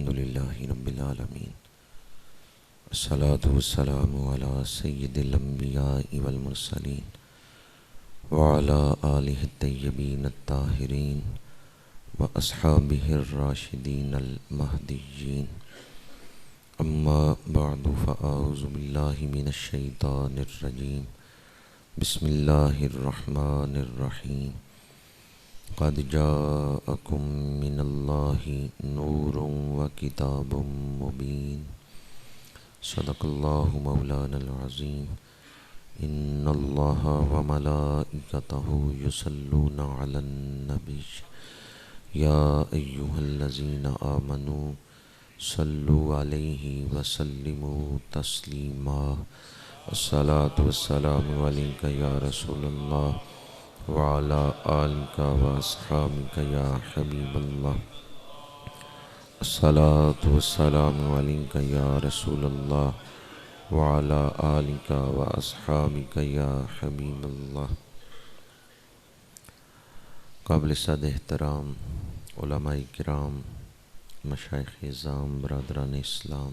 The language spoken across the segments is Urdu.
الحمدللہ رب العالمین الصلاة والسلام علی سید الانبیاء والمرسلین وعلی آلہ الطیبین الطاہرین واصحابہ الراشدین المہدیین اما بعد فاعوذ باللہ من الشیطان الرجیم بسم اللہ الرحمن الرحیم قد جاءکم من اللہ نور و کتاب مبین صدق اللہ مولانا العظیم ان اللہ و ملائکتہ یصلون علی النبی یا ایہا الذین آمنوا صلوا علیہ وسلموا تسلیما الصلاة والسلام علیک یا رسول اللہ وعلی آلک واصحابک یا حبیب اللہ الصلاة والسلام علیک یا رسول اللہ وعلی آلک واصحابک یا حبیب اللہ۔ قابل صد احترام علماء کرام، مشائخ اعظام، برادران اسلام،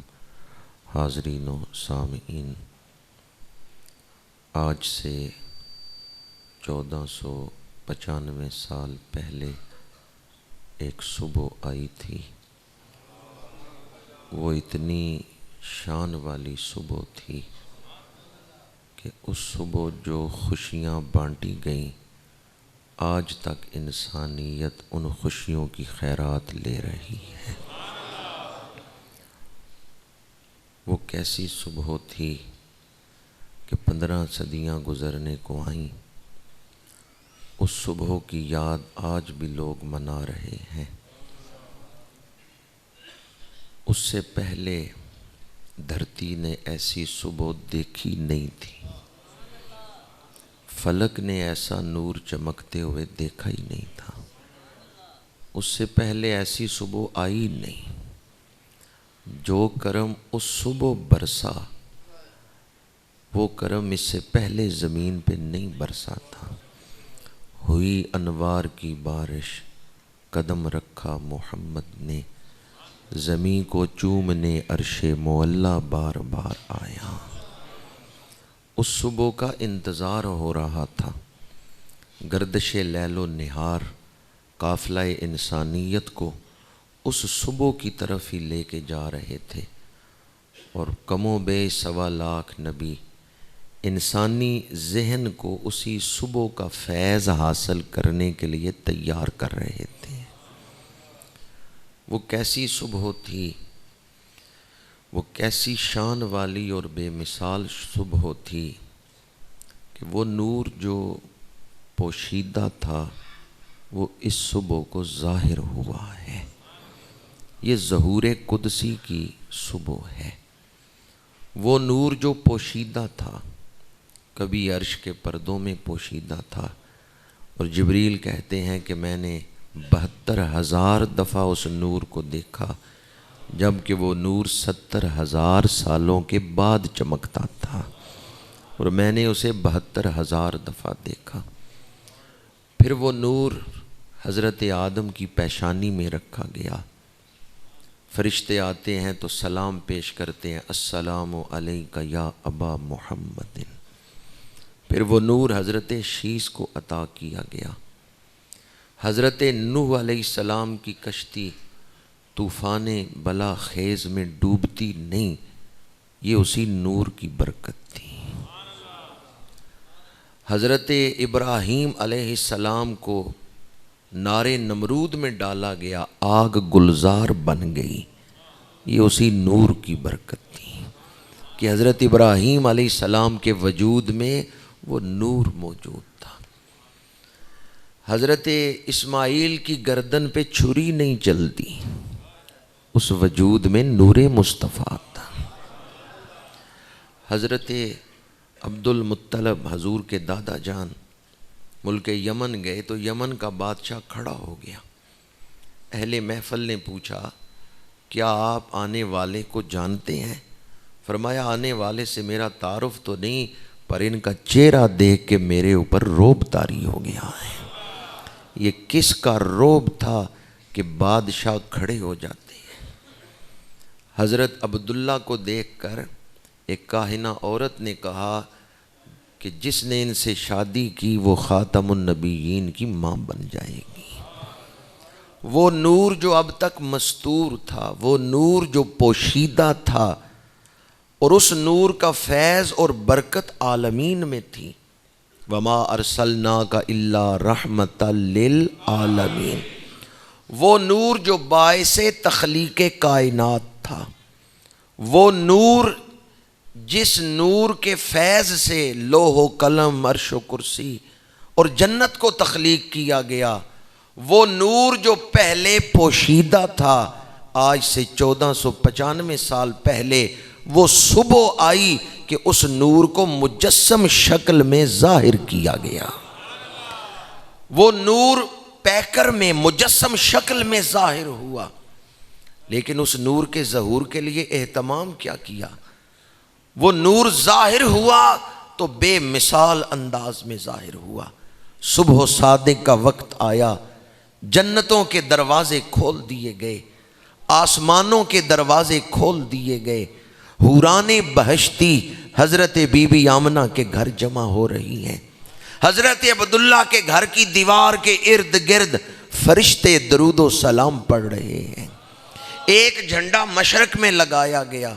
حاضرین و سامعین، آج سے 1495 سال پہلے ایک صبح آئی تھی۔ وہ اتنی شان والی صبح تھی کہ اس صبح جو خوشیاں بانٹی گئیں آج تک انسانیت ان خوشیوں کی خیرات لے رہی ہے۔ وہ کیسی صبح تھی کہ 15 صدیاں گزرنے کو آئیں، اس صبح کی یاد آج بھی لوگ منا رہے ہیں۔ اس سے پہلے دھرتی نے ایسی صبح دیکھی نہیں تھی، فلک نے ایسا نور چمکتے ہوئے دیکھا ہی نہیں تھا۔ اس سے پہلے ایسی صبح آئی نہیں۔ جو کرم اس صبح برسا وہ کرم اس سے پہلے زمین پہ نہیں برسا تھا۔ ہوئی انوار کی بارش، قدم رکھا محمد نے، زمین کو چومنے عرش معلیٰ بار بار آیا۔ اس صبح کا انتظار ہو رہا تھا۔ گردش لیل و نہار قافلہ انسانیت کو اس صبح کی طرف ہی لے کے جا رہے تھے، اور کم و بیش 1.25 لاکھ نبی انسانی ذہن کو اسی صبح کا فیض حاصل کرنے کے لیے تیار کر رہے تھے۔ وہ کیسی صبح تھی، وہ کیسی شان والی اور بے مثال صبح تھی کہ وہ نور جو پوشیدہ تھا وہ اس صبح کو ظاہر ہوا ہے۔ یہ ظہور قدسی کی صبح ہے۔ وہ نور جو پوشیدہ تھا، کبھی عرش کے پردوں میں پوشیدہ تھا، اور جبریل کہتے ہیں کہ میں نے 72,000 دفعہ اس نور کو دیکھا، جبکہ وہ نور 70,000 سالوں کے بعد چمکتا تھا، اور میں نے اسے 72,000 دفعہ دیکھا۔ پھر وہ نور حضرت آدم کی پیشانی میں رکھا گیا۔ فرشتے آتے ہیں تو سلام پیش کرتے ہیں، السلام علیک یا ابا محمد۔ پھر وہ نور حضرت شیش کو عطا کیا گیا۔ حضرت نوح علیہ السلام کی کشتی طوفان بلا خیز میں ڈوبتی نہیں، یہ اسی نور کی برکت تھی۔ حضرت ابراہیم علیہ السلام کو نار نمرود میں ڈالا گیا، آگ گلزار بن گئی، یہ اسی نور کی برکت تھی کہ حضرت ابراہیم علیہ السلام کے وجود میں وہ نور موجود تھا۔ حضرت اسماعیل کی گردن پہ چھری نہیں چلتی، اس وجود میں نور مصطفیٰ تھا۔ حضرت عبد المطلب حضور کے دادا جان ملک یمن گئے تو یمن کا بادشاہ کھڑا ہو گیا۔ اہل محفل نے پوچھا، کیا آپ آنے والے کو جانتے ہیں؟ فرمایا، آنے والے سے میرا تعارف تو نہیں، پر ان کا چہرہ دیکھ کے میرے اوپر رعب طاری ہو گیا ہے۔ یہ کس کا رعب تھا کہ بادشاہ کھڑے ہو جاتے ہیں؟ حضرت عبداللہ کو دیکھ کر ایک کاہنہ عورت نے کہا کہ جس نے ان سے شادی کی وہ خاتم النبیین کی ماں بن جائے گی۔ وہ نور جو اب تک مستور تھا، وہ نور جو پوشیدہ تھا، اور اس نور کا فیض اور برکت عالمین میں تھی۔ وما ارسلناک الا رحمۃ للعالمین، وہ نور جو باعث تخلیق کائنات تھا، وہ نور جس نور کے فیض سے لوح و قلم، عرش و کرسی اور جنت کو تخلیق کیا گیا، وہ نور جو پہلے پوشیدہ تھا، آج سے 1495 سال پہلے وہ صبح آئی کہ اس نور کو مجسم شکل میں ظاہر کیا گیا۔ وہ نور پیکر میں مجسم شکل میں ظاہر ہوا، لیکن اس نور کے ظہور کے لیے اہتمام کیا کیا؟ وہ نور ظاہر ہوا تو بے مثال انداز میں ظاہر ہوا۔ صبح و صادق کا وقت آیا، جنتوں کے دروازے کھول دیے گئے، آسمانوں کے دروازے کھول دیے گئے، حوران بہشتی حضرت بی بی آمنہ کے گھر جمع ہو رہی ہیں۔ حضرت عبداللہ کے گھر کی دیوار کے ارد گرد فرشتے درود و سلام پڑھ رہے ہیں۔ ایک جھنڈا مشرق میں لگایا گیا،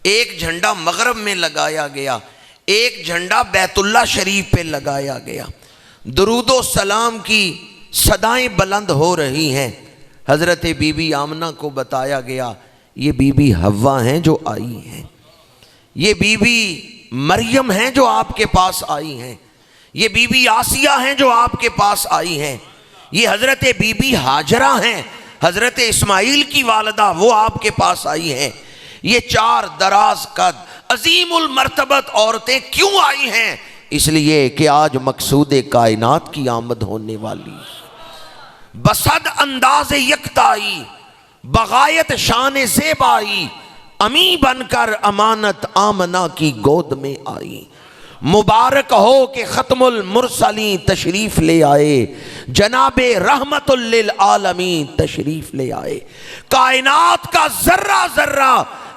ایک جھنڈا مغرب میں لگایا گیا، ایک جھنڈا بیت اللہ شریف پہ لگایا گیا۔ درود و سلام کی صدائیں بلند ہو رہی ہیں۔ حضرت بی بی آمنہ کو بتایا گیا یہ بی بی حوا ہیں جو آئی ہیں، یہ بی بی مریم ہیں جو آپ کے پاس آئی ہیں، یہ بی بی آسیہ ہیں جو آپ کے پاس آئی ہیں، یہ حضرت بی بی ہاجرہ ہیں، حضرت اسماعیل کی والدہ، وہ آپ کے پاس آئی ہیں۔ یہ چار دراز قد عظیم المرتبت عورتیں کیوں آئی ہیں؟ اس لیے کہ آج مقصود کائنات کی آمد ہونے والی، بصد انداز یکتائی، بغایت شان زیبائی، امی بن کر امانت آمنہ کی گود میں آئی۔ مبارک ہو کہ ختم المرسلین تشریف لے آئے، جناب رحمت للعالمین تشریف لے آئے۔ کائنات کا ذرہ ذرہ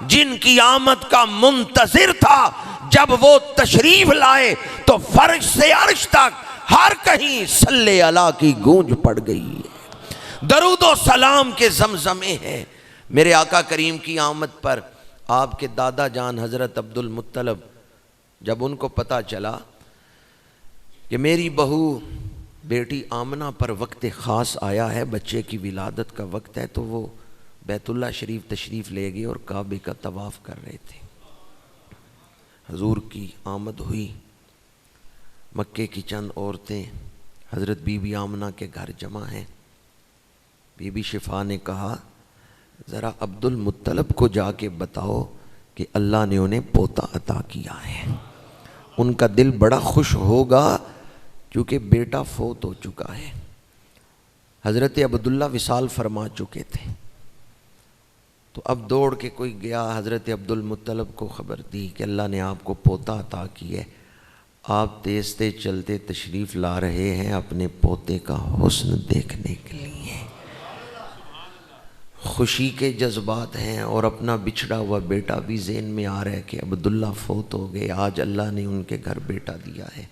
جن کی آمد کا منتظر تھا، جب وہ تشریف لائے تو فرش سے عرش تک ہر کہیں صلی اللہ کی گونج پڑ گئی ہے، درود و سلام کے زمزمے ہیں۔ میرے آقا کریم کی آمد پر آپ کے دادا جان حضرت عبد المطلب، جب ان کو پتہ چلا کہ میری بہو بیٹی آمنہ پر وقت خاص آیا ہے، بچے کی ولادت کا وقت ہے، تو وہ بیت اللہ شریف تشریف لے گئے اور کعبے کا طواف کر رہے تھے۔ حضور کی آمد ہوئی، مکے کی چند عورتیں حضرت بی بی آمنہ کے گھر جمع ہیں۔ بی بی شفا نے کہا ذرا عبد المطلب کو جا کے بتاؤ کہ اللہ نے انہیں پوتا عطا کیا ہے، ان کا دل بڑا خوش ہوگا کیونکہ بیٹا فوت ہو چکا ہے۔ حضرت عبداللہ وصال فرما چکے تھے، تو اب دوڑ کے کوئی گیا، حضرت عبد المطلب کو خبر دی کہ اللہ نے آپ کو پوتا عطا کی ہے، آپ تیز تیز چلتے تشریف لا رہے ہیں اپنے پوتے کا حسن دیکھنے کے لیے۔ خوشی کے جذبات ہیں اور اپنا بچھڑا ہوا بیٹا بھی ذہن میں آ رہا ہے کہ عبداللہ فوت ہو گئے، آج اللہ نے ان کے گھر بیٹا دیا ہے۔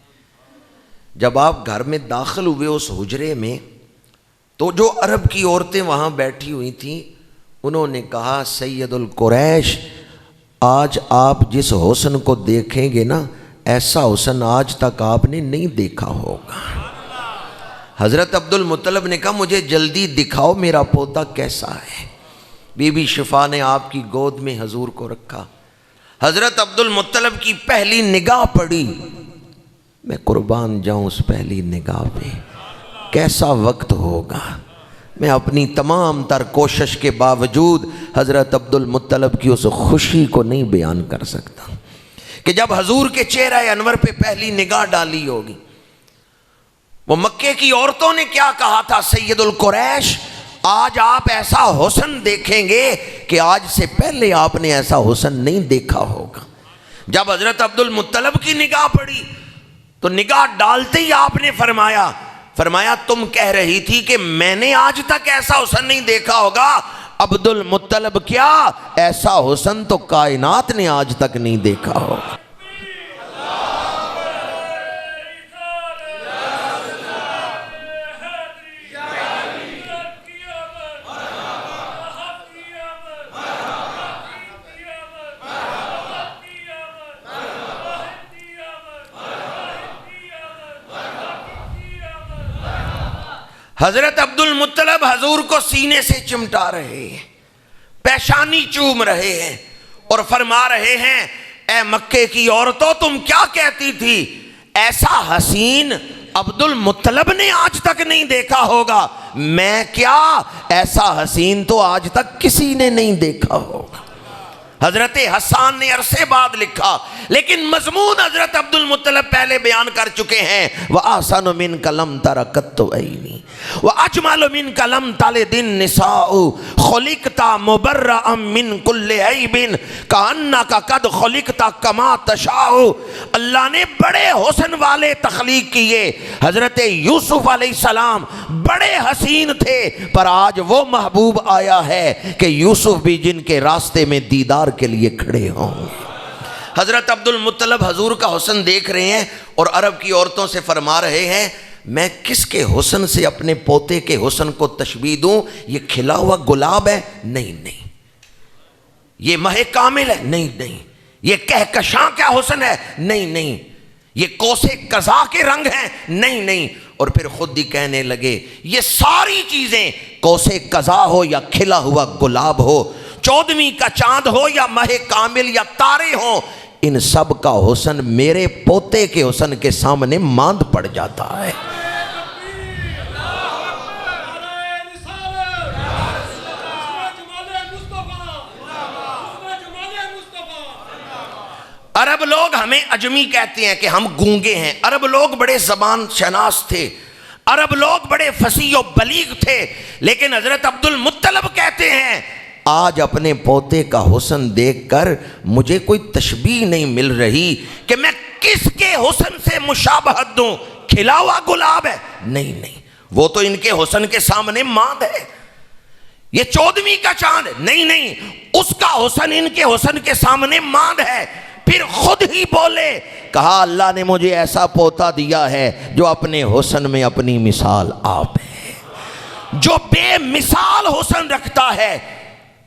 جب آپ گھر میں داخل ہوئے اس حجرے میں، تو جو عرب کی عورتیں وہاں بیٹھی ہوئی تھیں انہوں نے کہا سید القریش، آج آپ جس حسن کو دیکھیں گے نا، ایسا حسن آج تک آپ نے نہیں دیکھا ہوگا۔ حضرت عبد المطلب نے کہا مجھے جلدی دکھاؤ میرا پوتا کیسا ہے۔ بی بی شفا نے آپ کی گود میں حضور کو رکھا، حضرت عبد المطلب کی پہلی نگاہ پڑی، میں قربان جاؤں اس پہلی نگاہ پہ، کیسا وقت ہوگا۔ میں اپنی تمام تر کوشش کے باوجود حضرت عبد المطلب کی اس خوشی کو نہیں بیان کر سکتا کہ جب حضور کے چہرہ انور پہ پہلی نگاہ ڈالی ہوگی۔ وہ مکے کی عورتوں نے کیا کہا تھا، سید القریش آج آپ ایسا حسن دیکھیں گے کہ آج سے پہلے آپ نے ایسا حسن نہیں دیکھا ہوگا۔ جب حضرت عبد المطلب کی نگاہ پڑی تو نگاہ ڈالتے ہی آپ نے فرمایا تم کہہ رہی تھی کہ میں نے آج تک ایسا حسن نہیں دیکھا ہوگا، عبد المطلب کیا ایسا حسن تو کائنات نے آج تک نہیں دیکھا ہو. حضرت عبد المطلب حضور کو سینے سے چمٹا رہے ہیں، پیشانی چوم رہے ہیں اور فرما رہے ہیں اے مکے کی عورتوں تم کیا کہتی تھی، ایسا حسین عبد المطلب نے آج تک نہیں دیکھا ہوگا، میں کیا ایسا حسین تو آج تک کسی نے نہیں دیکھا ہوگا. حضرت حسان نے عرصے بعد لکھا، لیکن مضمون حضرت عبد المطلب پہلے بیان کر چکے ہیں. وَأَحْسَنُ مِنْكَ لَمْ تَرَ قَطُّ عَيْنِي وَأَجْمَلُ مِنْكَ لَمْ تَلِدِ النِّسَاءُ خُلِقْتَ مُبَرَّأً مِنْ كُلِّ عَيْبٍ كَأَنَّكَ قَدْ خُلِقْتَ كَمَا تَشَاءُ. اللہ نے بڑے حسن والے تخلیق کیے. حضرت یوسف علیہ السلام بڑے حسین تھے، پر آج وہ محبوب آیا ہے کہ یوسف بھی جن کے راستے میں دیدار کے لیے کھڑے ہوں. حضرت عبد المطلب حضور کا حسن دیکھ رہے ہیں اور عرب کی عورتوں سے فرما رہے ہیں میں کس کے حسن سے اپنے پوتے کے حسن کو تشبیہ دوں، یہ کھلا ہوا گلاب ہے، نہیں، یہ مہ کامل ہے، نہیں، یہ کہکشاں کیا حسن ہے، نہیں، یہ کوسے قضا کے رنگ ہیں، نہیں. اور پھر خود ہی کہنے لگے یہ ساری چیزیں کوسے قضا ہو یا کھلا ہوا گلاب ہو، 14ویں کا چاند ہو یا مہ کامل یا تارے ہوں، ان سب کا حسن میرے پوتے کے حسن کے سامنے ماند پڑ جاتا ہے. عرب لوگ ہمیں عجمی کہتے ہیں کہ ہم گونگے ہیں. عرب لوگ بڑے زبان شناس تھے، عرب لوگ بڑے فصیح و بلیغ تھے، لیکن حضرت عبد المطلب کہتے ہیں آج اپنے پوتے کا حسن دیکھ کر مجھے کوئی تشبیہ نہیں مل رہی کہ میں کس کے حسن سے مشابہت دوں. کھلا ہوا گلاب ہے، نہیں، وہ تو ان کے حسن کے سامنے ماند ہے. یہ 14ویں کا چاند ہے، نہیں، اس کا حسن ان کے حسن کے سامنے ماند ہے. پھر خود ہی بولے، کہا اللہ نے مجھے ایسا پوتا دیا ہے جو اپنے حسن میں اپنی مثال آپ ہے، جو بے مثال حسن رکھتا ہے.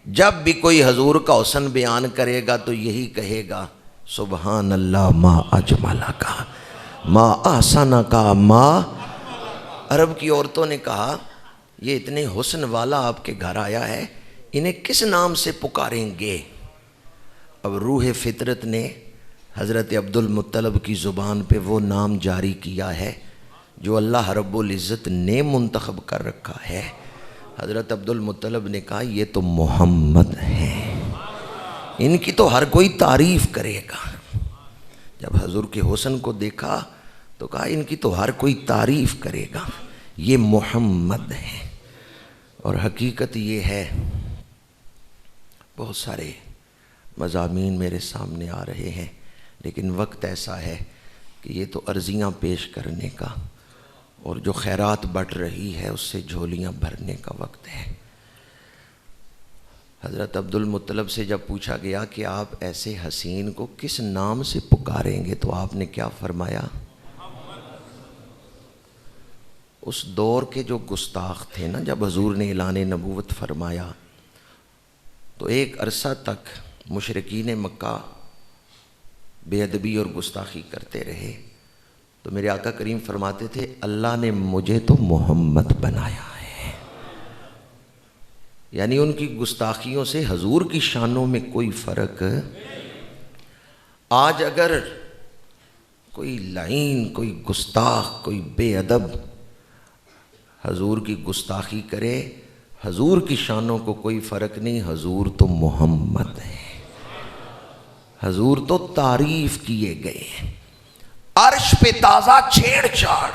جب بھی کوئی حضور کا حسن بیان کرے گا تو یہی کہے گا سبحان اللہ ما اجملہ کا ما احسنہ کا ما. عرب کی عورتوں نے کہا یہ اتنے حسن والا آپ کے گھر آیا ہے، انہیں کس نام سے پکاریں گے؟ اب روح فطرت نے حضرت عبد المطلب کی زبان پہ وہ نام جاری کیا ہے جو اللہ رب العزت نے منتخب کر رکھا ہے. حضرت عبد المطلب نے کہا یہ تو محمد ہے، ان کی تو ہر کوئی تعریف کرے گا. جب حضور کے حسن کو دیکھا تو کہا ان کی تو ہر کوئی تعریف کرے گا، یہ محمد ہے. اور حقیقت یہ ہے، بہت سارے مضامین میرے سامنے آ رہے ہیں، لیکن وقت ایسا ہے کہ یہ تو عرضیاں پیش کرنے کا اور جو خیرات بٹ رہی ہے اس سے جھولیاں بھرنے کا وقت ہے. حضرت عبد المطلب سے جب پوچھا گیا کہ آپ ایسے حسین کو کس نام سے پکاریں گے تو آپ نے کیا فرمایا؟ اس دور کے جو گستاخ تھے نا، جب حضور نے اعلان نبوت فرمایا تو ایک عرصہ تک مشرکین مکہ بے ادبی اور گستاخی کرتے رہے. تو میرے آقا کریم فرماتے تھے اللہ نے مجھے تو محمد بنایا ہے، یعنی ان کی گستاخیوں سے حضور کی شانوں میں کوئی فرق. آج اگر کوئی لعین، کوئی گستاخ، کوئی بے ادب حضور کی گستاخی کرے، حضور کی شانوں کو کوئی فرق نہیں. حضور تو محمد ہے، حضور تو تعریف کیے گئے. عرش پہ تازہ چھیڑ چھاڑ،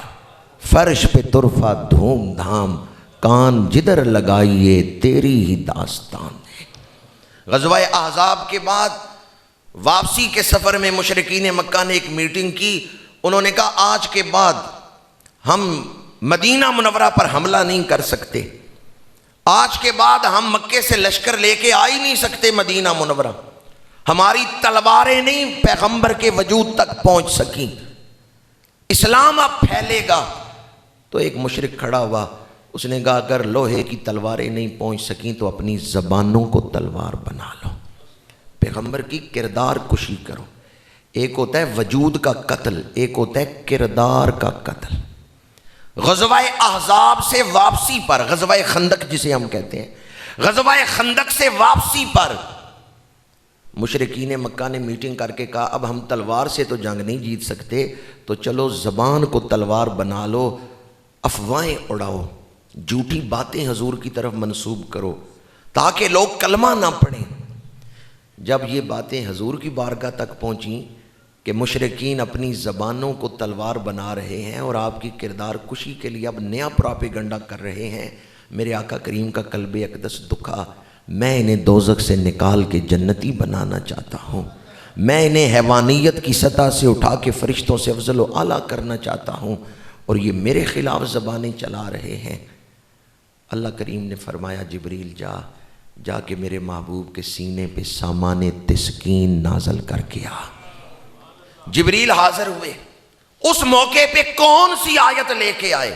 فرش پہ طرفہ دھوم دھام، کان جدھر لگائیے تیری ہی داستان ہے. غزوہ احزاب کے بعد واپسی کے سفر میں مشرکین مکہ نے ایک میٹنگ کی. انہوں نے کہا آج کے بعد ہم مدینہ منورہ پر حملہ نہیں کر سکتے، آج کے بعد ہم مکے سے لشکر لے کے آ ہی نہیں سکتے مدینہ منورہ، ہماری تلواریں نہیں پیغمبر کے وجود تک پہنچ سکیں، اسلام اب پھیلے گا۔ تو ایک مشرک کھڑا ہوا، اس نے کہا اگر لوہے کی تلواریں نہیں پہنچ سکیں تو اپنی زبانوں کو تلوار بنا لو، پیغمبر کی کردار کشی کرو۔ ایک ہوتا ہے وجود کا قتل، ایک ہوتا ہے کردار کا قتل۔ غزوہ احزاب سے واپسی پر، غزوہ خندق جسے ہم کہتے ہیں، غزوہ خندق سے واپسی پر مشرکین مکہ نے میٹنگ کر کے کہا اب ہم تلوار سے تو جنگ نہیں جیت سکتے، تو چلو زبان کو تلوار بنا لو، افواہیں اڑاؤ، جھوٹی باتیں حضور کی طرف منسوب کرو تاکہ لوگ کلمہ نہ پڑھیں۔ جب یہ باتیں حضور کی بارگاہ تک پہنچیں کہ مشرکین اپنی زبانوں کو تلوار بنا رہے ہیں اور آپ کی کردار کشی کے لیے اب نیا پراپیگنڈا کر رہے ہیں، میرے آقا کریم کا قلب اقدس دکھا، میں انہیں دوزخ سے نکال کے جنتی بنانا چاہتا ہوں، میں انہیں حیوانیت کی سطح سے اٹھا کے فرشتوں سے افضل و اعلیٰ کرنا چاہتا ہوں، اور یہ میرے خلاف زبانیں چلا رہے ہیں۔ اللہ کریم نے فرمایا جبریل جا کے میرے محبوب کے سینے پہ سامان تسکین نازل کر کے آ۔ جبریل حاضر ہوئے، اس موقع پہ کون سی آیت لے کے آئے؟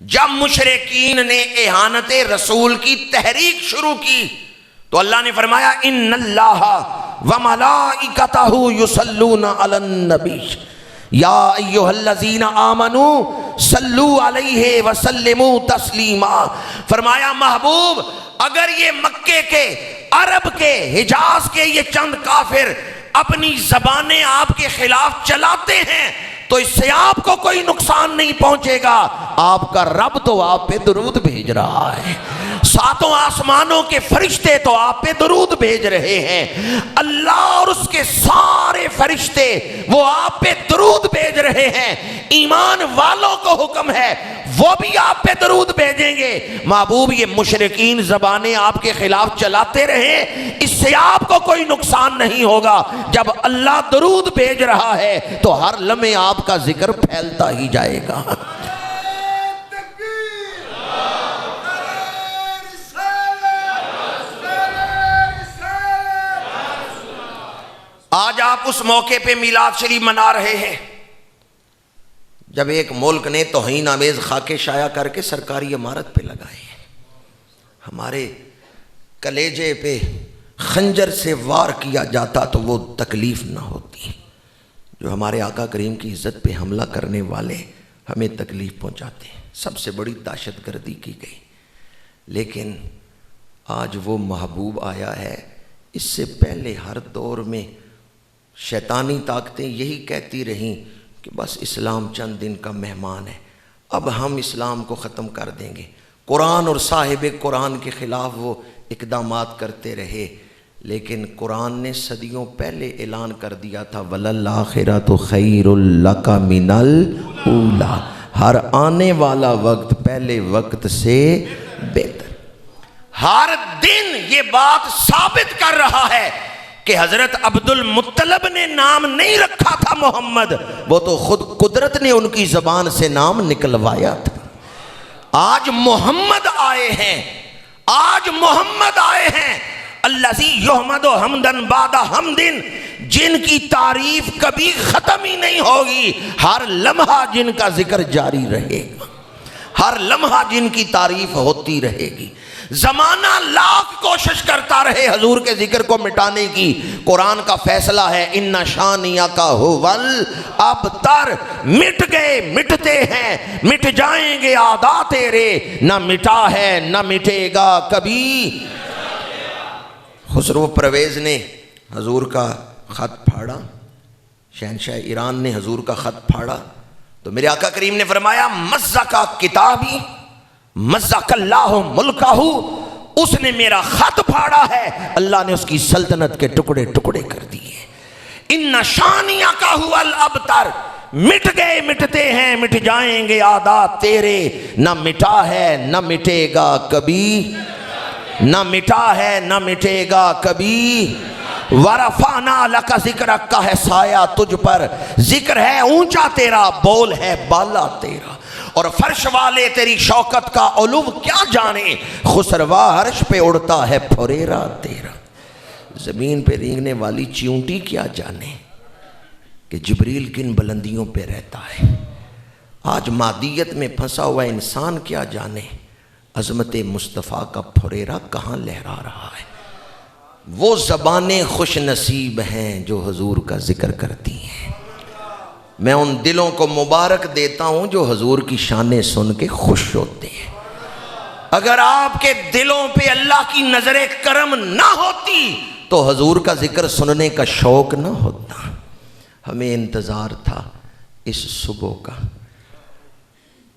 جب مشرکین نے اہانت رسول کی تحریک شروع کی تو اللہ نے فرمایا ان اللہ وملائکتہ یصلون علی النبی یا ایھا الذین آمنوا صلو علیہ وسلموا تسلیما۔ فرمایا محبوب اگر یہ مکے کے، عرب کے، حجاز کے یہ چند کافر اپنی زبانیں آپ کے خلاف چلاتے ہیں تو اس سے آپ کو کوئی نقصان نہیں پہنچے گا، آپ کا رب تو آپ پہ درود بھیج رہا ہے، ساتوں آسمانوں کے فرشتے تو آپ پہ درود بھیج رہے ہیں، اللہ اور اس کے سارے فرشتے وہ آپ پہ درود بھیج رہے ہیں، ایمان والوں کو حکم ہے وہ بھی آپ پہ درود بھیجیں گے۔ محبوب یہ مشرکین زبانیں آپ کے خلاف چلاتے رہیں، اس سے آپ کو کوئی نقصان نہیں ہوگا، جب اللہ درود بھیج رہا ہے تو ہر لمحے آپ کا ذکر پھیلتا ہی جائے گا۔ آج آپ اس موقع پہ میلاد شریف منا رہے ہیں جب ایک ملک نے توہین آمیز خاکے شائع کر کے سرکاری عمارت پہ لگائے ہیں، ہمارے کلیجے پہ خنجر سے وار کیا جاتا تو وہ تکلیف نہ ہوتی، جو ہمارے آقا کریم کی عزت پہ حملہ کرنے والے ہمیں تکلیف پہنچاتے ہیں، سب سے بڑی دہشت گردی کی گئی۔ لیکن آج وہ محبوب آیا ہے، اس سے پہلے ہر دور میں شیطانی طاقتیں یہی کہتی رہیں کہ بس اسلام چند دن کا مہمان ہے، اب ہم اسلام کو ختم کر دیں گے، قرآن اور صاحب قرآن کے خلاف وہ اقدامات کرتے رہے، لیکن قرآن نے صدیوں پہلے اعلان کر دیا تھا وَلَلْآخِرَةُ خَيْرٌ لَكَ مِنَ الْأُولَى، ہر آنے والا وقت پہلے وقت سے بہتر۔ ہر دن یہ بات ثابت کر رہا ہے کہ حضرت عبد المطلب نے نام نہیں رکھا تھا محمد، وہ تو خود قدرت نے ان کی زبان سے نام نکلوایا تھا۔ آج محمد آئے ہیں، آج محمد آئے ہیں، الذی یحمد حمدا بعد حمد، جن کی تعریف کبھی ختم ہی نہیں ہوگی، ہر لمحہ جن کا ذکر جاری رہے گا، ہر لمحہ جن کی تعریف ہوتی رہے گی۔ زمانہ لاکھ کوشش کرتا رہے حضور کے ذکر کو مٹانے کی، قرآن کا فیصلہ ہے ان شانیک ھو الابتر، مٹ گئے مٹتے ہیں، مٹ جائیں گے اعداء تیرے، نہ مٹا ہے نہ مٹے گا کبھی۔ خسرو پرویز نے حضور کا خط پھاڑا، شہنشاہ ایران نے حضور کا خط پھاڑا تو میرے آقا کریم نے فرمایا مزقا کتابی مزق اللہ ملکہ، اس نے میرا خط پھاڑا ہے، اللہ نے اس کی سلطنت کے ٹکڑے ٹکڑے کر دیے۔ ان شانیک ھو الابتر، مٹ گئے مٹتے ہیں، مٹ جائیں گے اعداء تیرے، نہ مٹا ہے نہ مٹے گا کبھی، نہ مٹا ہے نہ مٹے گا کبھی۔ ورفعنا لک ذکرک کا ہے سایہ تجھ پر، ذکر ہے اونچا تیرا، بول ہے بالا تیرا۔ اور فرش والے تیری شوکت کا علو کیا جانے، خسروا عرش پہ اڑتا ہے پھریرا تیرا، زمین پہ رینگنے والی چیونٹی کیا جانے کہ جبریل کن بلندیوں پہ رہتا ہے، آج مادیت میں پھنسا ہوا انسان کیا جانے عظمت مصطفیٰ کا پھریرا کہاں لہرا رہا ہے۔ وہ زبانیں خوش نصیب ہیں جو حضور کا ذکر کرتی ہیں، میں ان دلوں کو مبارک دیتا ہوں جو حضور کی شانیں سن کے خوش ہوتے ہیں۔ اگر آپ کے دلوں پہ اللہ کی نظر کرم نہ ہوتی تو حضور کا ذکر سننے کا شوق نہ ہوتا۔ ہمیں انتظار تھا اس صبح کا،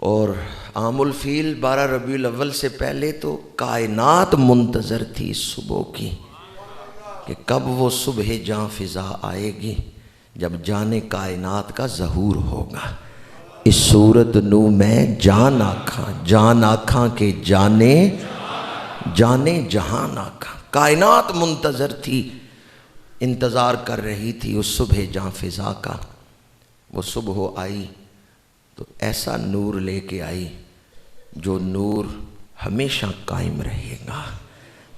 اور عام الفیل 12 ربیع الاول سے پہلے تو کائنات منتظر تھی اس صبح کی کہ کب وہ صبح جاں فضا آئے گی جب جانے کائنات کا ظہور ہوگا۔ اس صورت نو میں جان آکھاں کے جانے جہان آکھاں، کائنات منتظر تھی، انتظار کر رہی تھی اس صبح جاں فضا کا۔ وہ صبح آئی تو ایسا نور لے کے آئی جو نور ہمیشہ قائم رہے گا،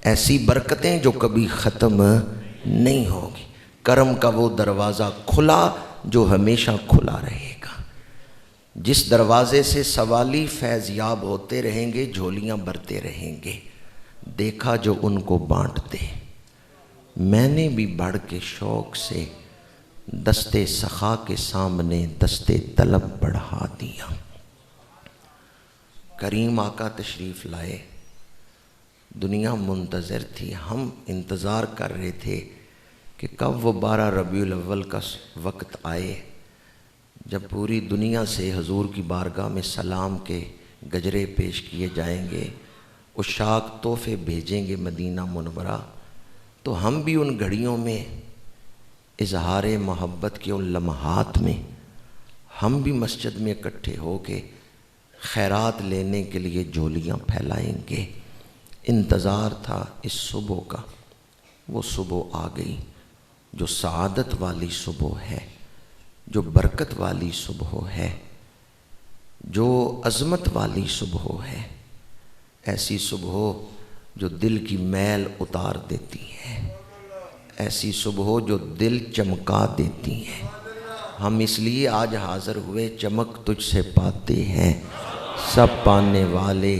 ایسی برکتیں جو کبھی ختم نہیں ہوگی، کرم کا وہ دروازہ کھلا جو ہمیشہ کھلا رہے گا، جس دروازے سے سوالی فیض یاب ہوتے رہیں گے، جھولیاں بھرتے رہیں گے، دیکھا جو ان کو بانٹتے، میں نے بھی بڑھ کے شوق سے دستے سخا کے سامنے دستے طلب بڑھا دیا۔ کریم آقا تشریف لائے، دنیا منتظر تھی، ہم انتظار کر رہے تھے کہ کب وہ 12 ربیع الاول کا وقت آئے جب پوری دنیا سے حضور کی بارگاہ میں سلام کے گجرے پیش کیے جائیں گے، عشاق تحفے بھیجیں گے مدینہ منورہ، تو ہم بھی ان گھڑیوں میں اظہار محبت کے ان لمحات میں ہم بھی مسجد میں اکٹھے ہو کے خیرات لینے کے لیے جھولیاں پھیلائیں گے۔ انتظار تھا اس صبح کا، وہ صبح آ گئی جو سعادت والی صبح ہے، جو برکت والی صبح ہے، جو عظمت والی صبح ہے، ایسی صبح جو دل کی میل اتار دیتی ہے، ایسی صبح جو دل چمکا دیتی ہے۔ ہم اس لیے آج حاضر ہوئے، چمک تجھ سے پاتے ہیں سب پانے والے،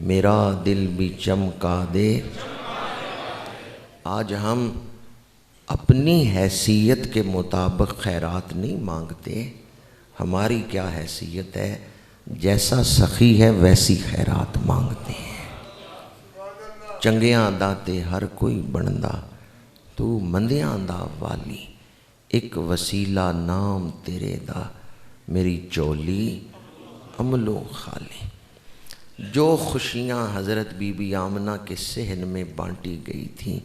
میرا دل بھی چمکا دے۔ آج ہم اپنی حیثیت کے مطابق خیرات نہیں مانگتے، ہماری کیا حیثیت ہے، جیسا سخی ہے ویسی خیرات مانگتے ہیں۔ چنگیاں داتے ہر کوئی بندا، تو مندیاں دا والی، ایک وسیلہ نام تیرے دا، میری چولی عملوں خالی۔ جو خوشیاں حضرت بی بی آمنہ کے صحن میں بانٹی گئی تھیں،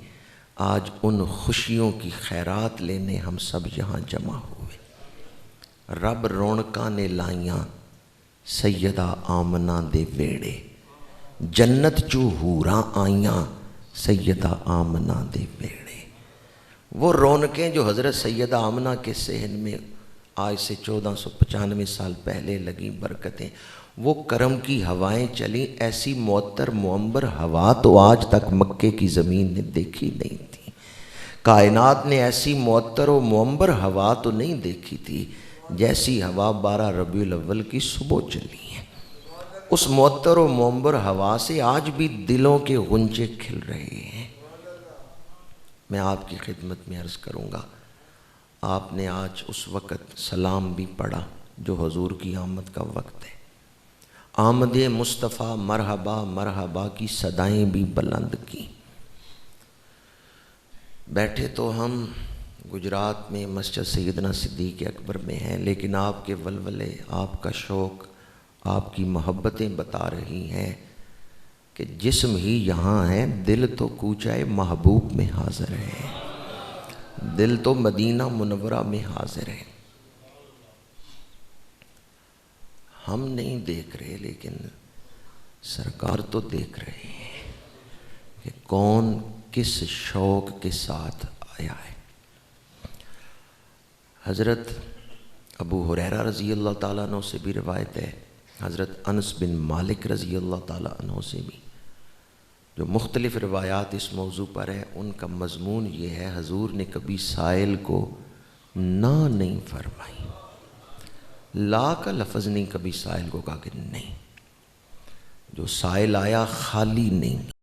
آج ان خوشیوں کی خیرات لینے ہم سب یہاں جمع ہوئے۔ رب رونقاں نے لائیاں سیدہ آمنہ دے ویڑے، جنت چو حوراں آئیاں سیدہ آمنہ دے ویڑے۔ وہ رونقیں جو حضرت سیدہ آمنہ کے صحن میں آج سے 1495 سال پہلے لگیں، برکتیں، وہ کرم کی ہوائیں چلیں، ایسی معطر معمبر ہوا تو آج تک مکے کی زمین نے دیکھی نہیں تھی، کائنات نے ایسی معطر و معمبر ہوا تو نہیں دیکھی تھی جیسی ہوا 12 ربیع الاول کی صبح چلی ہے۔ اس معطر و معمبر ہوا سے آج بھی دلوں کے غنچے کھل رہے ہیں۔ میں آپ کی خدمت میں عرض کروں گا، آپ نے آج اس وقت سلام بھی پڑھا جو حضور کی آمد کا وقت ہے، آمد مصطفیٰ مرحبا مرحبا کی صدائیں بھی بلند کی۔ بیٹھے تو ہم گجرات میں مسجد سیدنا صدیق اکبر میں ہیں، لیکن آپ کے ولولے، آپ کا شوق، آپ کی محبتیں بتا رہی ہیں کہ جسم ہی یہاں ہے، دل تو کوچہ محبوب میں حاضر ہے، دل تو مدینہ منورہ میں حاضر ہے۔ ہم نہیں دیکھ رہے لیکن سرکار تو دیکھ رہے ہیں کہ کون کس شوق کے ساتھ آیا ہے۔ حضرت ابو ہریرہ رضی اللہ تعالیٰ عنہ سے بھی روایت ہے حضرت انس بن مالک رضی اللہ تعالیٰ عنہ سے بھی جو مختلف روایات اس موضوع پر ہیں، ان کا مضمون یہ ہے حضور نے کبھی سائل کو نہ نہیں فرمائی، لا کا لفظ نہیں کبھی سائل کو کہا کہ نہیں، جو سائل آیا خالی نہیں